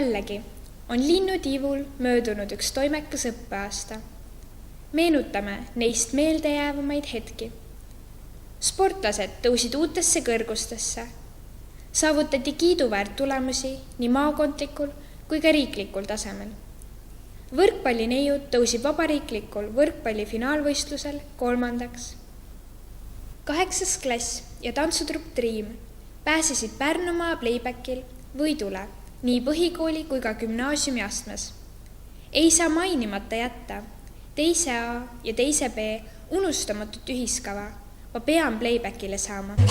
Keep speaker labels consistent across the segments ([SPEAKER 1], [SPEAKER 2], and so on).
[SPEAKER 1] Jällegi on linnutiivul möödunud üks toimekas õppeaasta. Meenutame neist meeldejäävamaid hetki. Sportlased tõusid uutesse kõrgustesse. Saavutati kiiduväärt tulemusi nii maakondlikul kui ka riiklikul tasemel. Võrkpallineiud tõusid vabariiklikul võrkpalli finaalvõistlusel 3. 8. klass ja tantsutrupp Dream pääsesid Pärnumaa Playbackil võidule nii põhikooli kui ka gümnaasiumi astmes. Ei saa mainimata jätta 2. A ja 2. B unustamatut ühiskava. Ma pean Playbackile saama.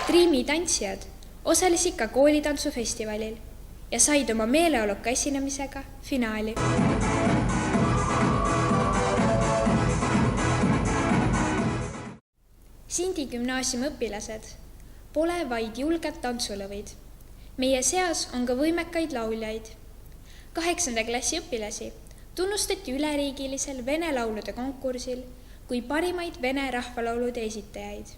[SPEAKER 1] Dreami tantsijad osalesid ka koolitantsufestivalil ja said oma meeleoluka esinemisega finaali. Sindi gümnaasiumi õpilased pole vaid julged tantsulõvid. Meie seas on ka võimekaid lauljaid. 8. klassi õpilasi tunnustati üleriigilisel vene laulude konkursil kui parimaid vene rahvalaulude esitajaid.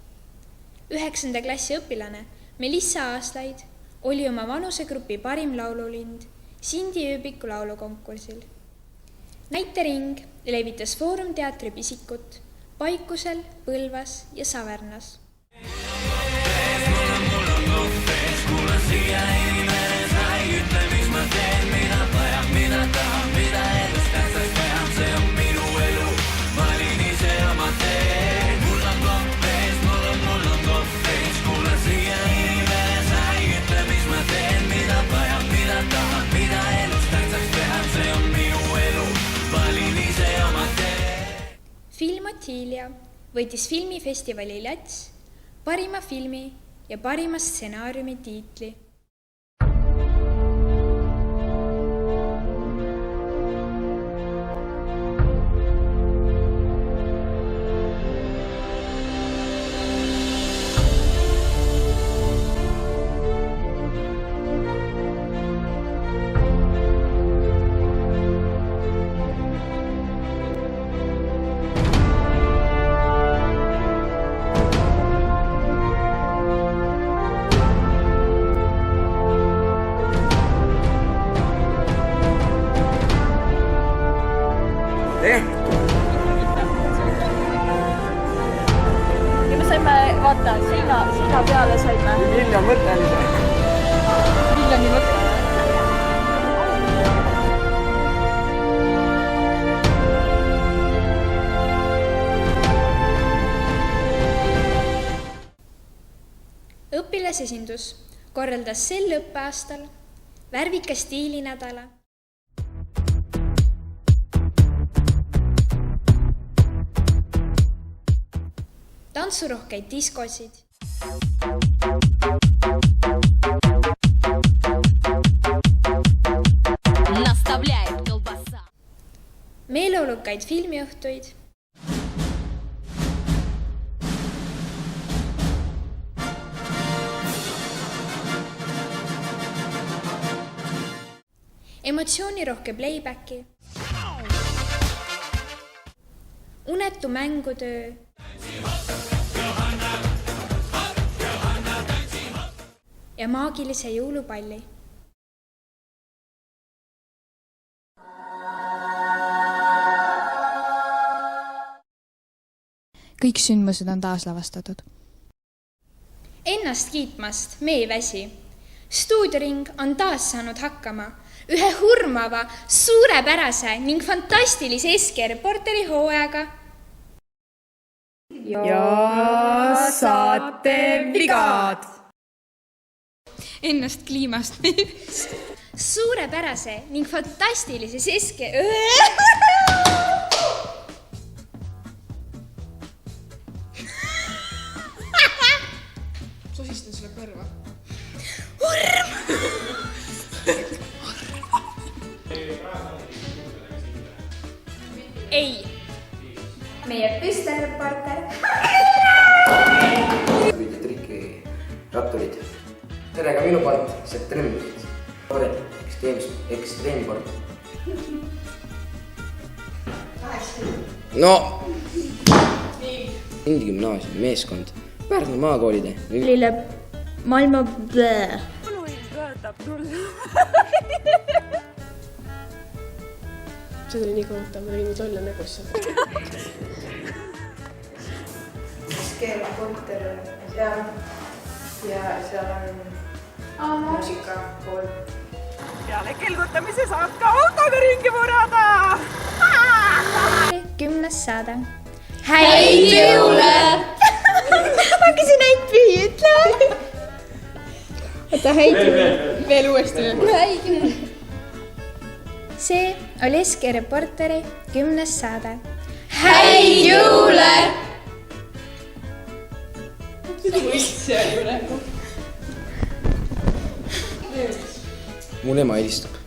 [SPEAKER 1] 9. klassi õpilane Melissa Aaslaid oli oma vanusegrupi parim laululind Sindi ööbiku laulukonkursil. Näitering levitas Foorum teatri pisikut Paikusel, Põlvas ja Savernas. Film Ottilia võitis filmifestivali Lats parima filmi ja parima stsenaariumi tiitli.
[SPEAKER 2] Ja me saime, vaata, seina peale saime.
[SPEAKER 3] Miljon mõte oli see.
[SPEAKER 2] Miljoni mõte.
[SPEAKER 1] Õpilasesindus korraldas sel õppeaastal värvika stiilinädala. Tantsurohkeid diskosid. Meeleolukaid filmiõhtuid. Emotsioonirohke playbacki. Unetu mängutöö. Ja maagilise jõulupalli.
[SPEAKER 4] Kõik sündmused on taas lavastatud.
[SPEAKER 1] Ennast kiitmast me ei väsi. Stuudioring on taas saanud hakkama ühe hurmava, suurepärase ning fantastilise eskireporteri hooajaga.
[SPEAKER 5] Ja saatevigad.
[SPEAKER 4] Ennast kliimast
[SPEAKER 1] suurepärase ning fantastilise
[SPEAKER 5] müristan sulle kõrva.
[SPEAKER 1] ei. meie püstereporter.
[SPEAKER 3] triki ratturid. tere ka minu poolt, septembrit. Ekstreemkord. No. Indi gümnaasiumi meeskond. Pärnu maakoolide.
[SPEAKER 2] Lille maailma
[SPEAKER 5] See tuli nii kohutav, ma tegin nii tolle nägusse.
[SPEAKER 6] Keelekorter ja seal on muusika pool.
[SPEAKER 7] Peale kelgutamise saab ka autoga ringi murada!
[SPEAKER 1] 10. saade. häid jõule! hakkasin häid pühi ütlema.
[SPEAKER 5] Oota, häid jõule. Veel uuesti.
[SPEAKER 1] see oli SK Reporteri 10. saade.
[SPEAKER 2] häid jõule!
[SPEAKER 3] Mul ema helistab.